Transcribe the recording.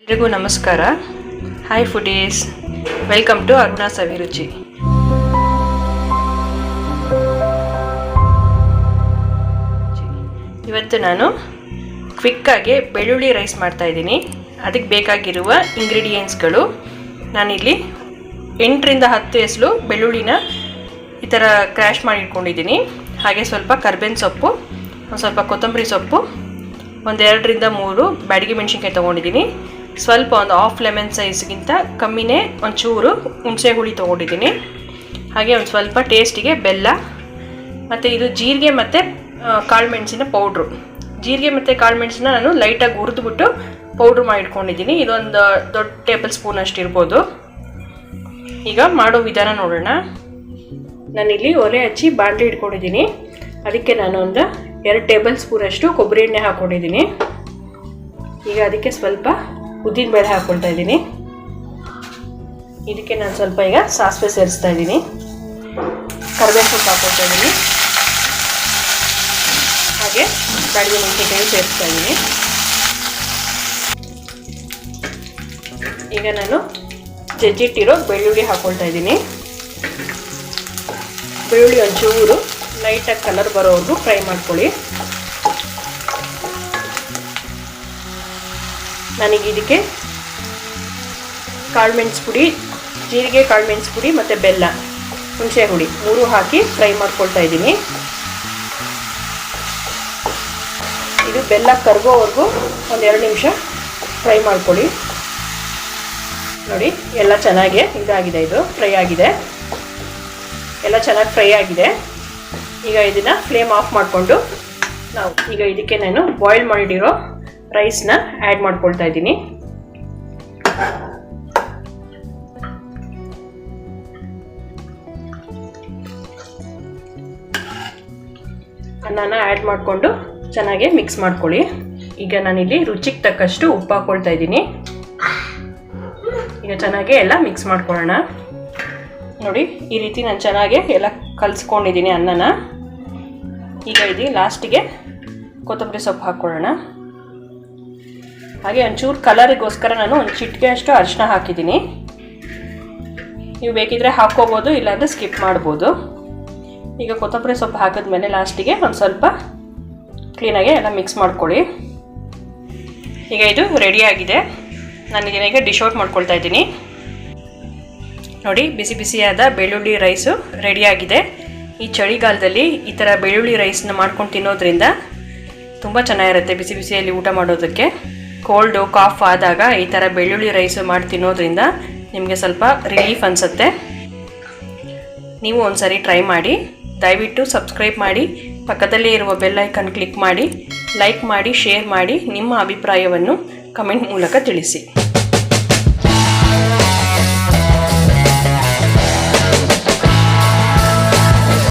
ಎಲ್ರಿಗೂ ನಮಸ್ಕಾರ. Hi foodies, welcome to Aruna Saviruchi. ಇವತ್ತು ನಾನು ಕ್ವಿಕ್ಕಾಗಿ ಬೆಳ್ಳುಳ್ಳಿ ರೈಸ್ ಮಾಡ್ತಾಯಿದ್ದೀನಿ. ಅದಕ್ಕೆ ಬೇಕಾಗಿರುವ ಇಂಗ್ರೀಡಿಯೆಂಟ್ಸ್ಗಳು, ನಾನಿಲ್ಲಿ 8 ರಿಂದ 10 ಎಸಳು ಬೆಳ್ಳುಳ್ಳಿನ ಈ ಥರ ಕ್ರ್ಯಾಶ್ ಮಾಡಿ ಇಟ್ಕೊಂಡಿದ್ದೀನಿ. ಹಾಗೆ ಸ್ವಲ್ಪ ಕರ್ಬೇವಿನ ಸೊಪ್ಪು, ಒಂದು ಸ್ವಲ್ಪ ಕೊತ್ತಂಬರಿ ಸೊಪ್ಪು, ಒಂದು 2 ರಿಂದ 3 ಬ್ಯಾಡಗಿ ಮೆಣಸಿನ್ಕಾಯಿ ತೊಗೊಂಡಿದ್ದೀನಿ. ಸ್ವಲ್ಪ ಒಂದು ಹಾಫ್ ಲೆಮನ್ ಸೈಜ್ಗಿಂತ ಕಮ್ಮಿನೇ ಒಂಚೂರು ಹುಣಸೆ ಹುಳಿ ತೊಗೊಂಡಿದ್ದೀನಿ. ಹಾಗೆ ಒಂದು ಸ್ವಲ್ಪ ಟೇಸ್ಟಿಗೆ ಬೆಲ್ಲ, ಮತ್ತು ಇದು ಜೀರಿಗೆ ಮತ್ತು ಕಾಳು ಮೆಣಸಿನ ಪೌಡ್ರು. ಜೀರಿಗೆ ಮತ್ತು ಕಾಳು ಮೆಣಸನ್ನ ನಾನು ಲೈಟಾಗಿ ಹುರಿದ್ಬಿಟ್ಟು ಪೌಡ್ರ್ ಮಾಡಿ ಇಟ್ಕೊಂಡಿದ್ದೀನಿ. ಇದೊಂದು ದೊಡ್ಡ ಟೇಬಲ್ ಸ್ಪೂನ್ ಅಷ್ಟು ಇರ್ಬೋದು. ಈಗ ಮಾಡೋ ವಿಧಾನ ನೋಡೋಣ. ನಾನಿಲ್ಲಿ ಒಲೆ ಹಚ್ಚಿ ಬಾಣಲೆ ಇಟ್ಕೊಂಡಿದ್ದೀನಿ. ಅದಕ್ಕೆ ನಾನು ಒಂದು 2 ಟೇಬಲ್ ಸ್ಪೂನ್ ಅಷ್ಟು ಕೊಬ್ಬರಿ ಎಣ್ಣೆ ಹಾಕ್ಕೊಂಡಿದ್ದೀನಿ. ಈಗ ಅದಕ್ಕೆ ಸ್ವಲ್ಪ ಉದ್ದಿನಬೇಳೆ ಹಾಕ್ಕೊಳ್ತಾ ಇದ್ದೀನಿ. ಇದಕ್ಕೆ ನಾನು ಸ್ವಲ್ಪ ಈಗ ಸಾಸಿವೆ ಸೇರಿಸ್ತಾ ಇದ್ದೀನಿ. ಕರಿಬೇವು ಸೊಪ್ಪು ಹಾಕ್ಕೊಳ್ತಾ ಇದ್ದೀನಿ. ಹಾಗೆ ಬ್ಯಾಡಗಿ ಮೆಣಸಿನಕಾಯಿ ಸೇರಿಸ್ತಾ ಇದ್ದೀನಿ. ಈಗ ನಾನು ಜಜ್ಜಿಟ್ಟಿರೋ ಬೆಳ್ಳುಳ್ಳಿ ಹಾಕ್ಕೊಳ್ತಾ ಇದ್ದೀನಿ. ಬೆಳ್ಳುಳ್ಳಿ ಒಂಚೂರು ಲೈಟಾಗಿ ಕಲರ್ ಬರೋವರೆಗೂ ಫ್ರೈ ಮಾಡ್ಕೊಳ್ಳಿ. ನನಗೆ ಇದಕ್ಕೆ ಕಾಳು ಮೆಣಸು ಪುಡಿ, ಜೀರಿಗೆ ಕಾಳು ಮೆಣಸು ಪುಡಿ ಮತ್ತು ಬೆಲ್ಲ, ಹುಣಸೆ ಹುಳಿ 3 ಹಾಕಿ ಫ್ರೈ ಮಾಡ್ಕೊಳ್ತಾ ಇದ್ದೀನಿ. ಇದು ಬೆಲ್ಲ ಕರಗೋವರೆಗೂ ಒಂದು 2 ನಿಮಿಷ ಫ್ರೈ ಮಾಡ್ಕೊಳ್ಳಿ. ನೋಡಿ, ಎಲ್ಲ ಚೆನ್ನಾಗಿ ಇದಾಗಿದೆ, ಇದು ಫ್ರೈ ಆಗಿದೆ, ಎಲ್ಲ ಚೆನ್ನಾಗಿ ಫ್ರೈ ಆಗಿದೆ. ಈಗ ಇದನ್ನು ಫ್ಲೇಮ್ ಆಫ್ ಮಾಡಿಕೊಂಡು ನಾವು ಈಗ ಇದಕ್ಕೆ ನಾನು ಬಾಯ್ಲ್ ಮಾಡಿರೋ ರೈಸ್ನ ಆ್ಯಡ್ ಮಾಡ್ಕೊಳ್ತಾ ಇದ್ದೀನಿ. ಅನ್ನನ ಆ್ಯಡ್ ಮಾಡಿಕೊಂಡು ಚೆನ್ನಾಗಿ ಮಿಕ್ಸ್ ಮಾಡ್ಕೊಳ್ಳಿ. ಈಗ ನಾನಿಲ್ಲಿ ರುಚಿಗೆ ತಕ್ಕಷ್ಟು ಉಪ್ಪು ಹಾಕ್ಕೊಳ್ತಾ ಇದ್ದೀನಿ. ಈಗ ಚೆನ್ನಾಗಿ ಎಲ್ಲ ಮಿಕ್ಸ್ ಮಾಡ್ಕೊಳ್ಳೋಣ. ನೋಡಿ, ಈ ರೀತಿ ನಾನು ಚೆನ್ನಾಗಿ ಎಲ್ಲ ಕಲಿಸ್ಕೊಂಡಿದ್ದೀನಿ ಅನ್ನನ. ಈಗ ಇದು ಲಾಸ್ಟಿಗೆ ಕೊತ್ತಂಬರಿ ಸೊಪ್ಪು ಹಾಕ್ಕೊಳ್ಳೋಣ. ಹಾಗೆ ಒಂಚೂರು ಕಲರಿಗೋಸ್ಕರ ನಾನು ಒಂದು ಚಿಟಿಕೆ ಅಷ್ಟು ಅರಿಶಿನ ಹಾಕಿದ್ದೀನಿ. ನೀವು ಬೇಕಿದ್ರೆ ಹಾಕ್ಕೋಬೋದು, ಇಲ್ಲಾಂದರೆ ಸ್ಕಿಪ್ ಮಾಡ್ಬೋದು. ಈಗ ಕೊತ್ತಂಬರಿ ಸೊಪ್ಪು ಹಾಕಿದ್ಮೇಲೆ ಲಾಸ್ಟಿಗೆ ಒಂದು ಸ್ವಲ್ಪ ಕ್ಲೀನಾಗಿ ಎಲ್ಲ ಮಿಕ್ಸ್ ಮಾಡ್ಕೊಳ್ಳಿ. ಈಗ ಇದು ರೆಡಿಯಾಗಿದೆ. ನಾನು ಇದನ್ನ ಈಗ ಡಿಶ್ ಔಟ್ ಮಾಡ್ಕೊಳ್ತಾ ಇದ್ದೀನಿ. ನೋಡಿ, ಬಿಸಿ ಬಿಸಿಯಾದ ಬೆಳ್ಳುಳ್ಳಿ ರೈಸು ರೆಡಿಯಾಗಿದೆ. ಈ ಚಳಿಗಾಲದಲ್ಲಿ ಈ ಥರ ಬೆಳ್ಳುಳ್ಳಿ ರೈಸನ್ನ ಮಾಡ್ಕೊಂಡು ತಿನ್ನೋದ್ರಿಂದ ತುಂಬ ಚೆನ್ನಾಗಿರುತ್ತೆ. ಬಿಸಿ ಬಿಸಿಯಲ್ಲಿ ಊಟ ಮಾಡೋದಕ್ಕೆ, ಕೋಲ್ಡು ಕಾಫ್ ಆದಾಗ ಈ ಥರ ಬೆಳ್ಳುಳ್ಳಿ ರೈಸು ಮಾಡಿ ತಿನ್ನೋದ್ರಿಂದ ನಿಮಗೆ ಸ್ವಲ್ಪ ರಿಲೀಫ್ ಅನಿಸುತ್ತೆ. ನೀವು ಒಂದ್ಸರಿ ಟ್ರೈ ಮಾಡಿ. ದಯವಿಟ್ಟು ಸಬ್ಸ್ಕ್ರೈಬ್ ಮಾಡಿ, ಪಕ್ಕದಲ್ಲೇ ಇರುವ ಬೆಲ್ ಐಕಾನ್ ಕ್ಲಿಕ್ ಮಾಡಿ, ಲೈಕ್ ಮಾಡಿ, ಶೇರ್ ಮಾಡಿ, ನಿಮ್ಮ ಅಭಿಪ್ರಾಯವನ್ನು ಕಮೆಂಟ್ ಮೂಲಕ ತಿಳಿಸಿ.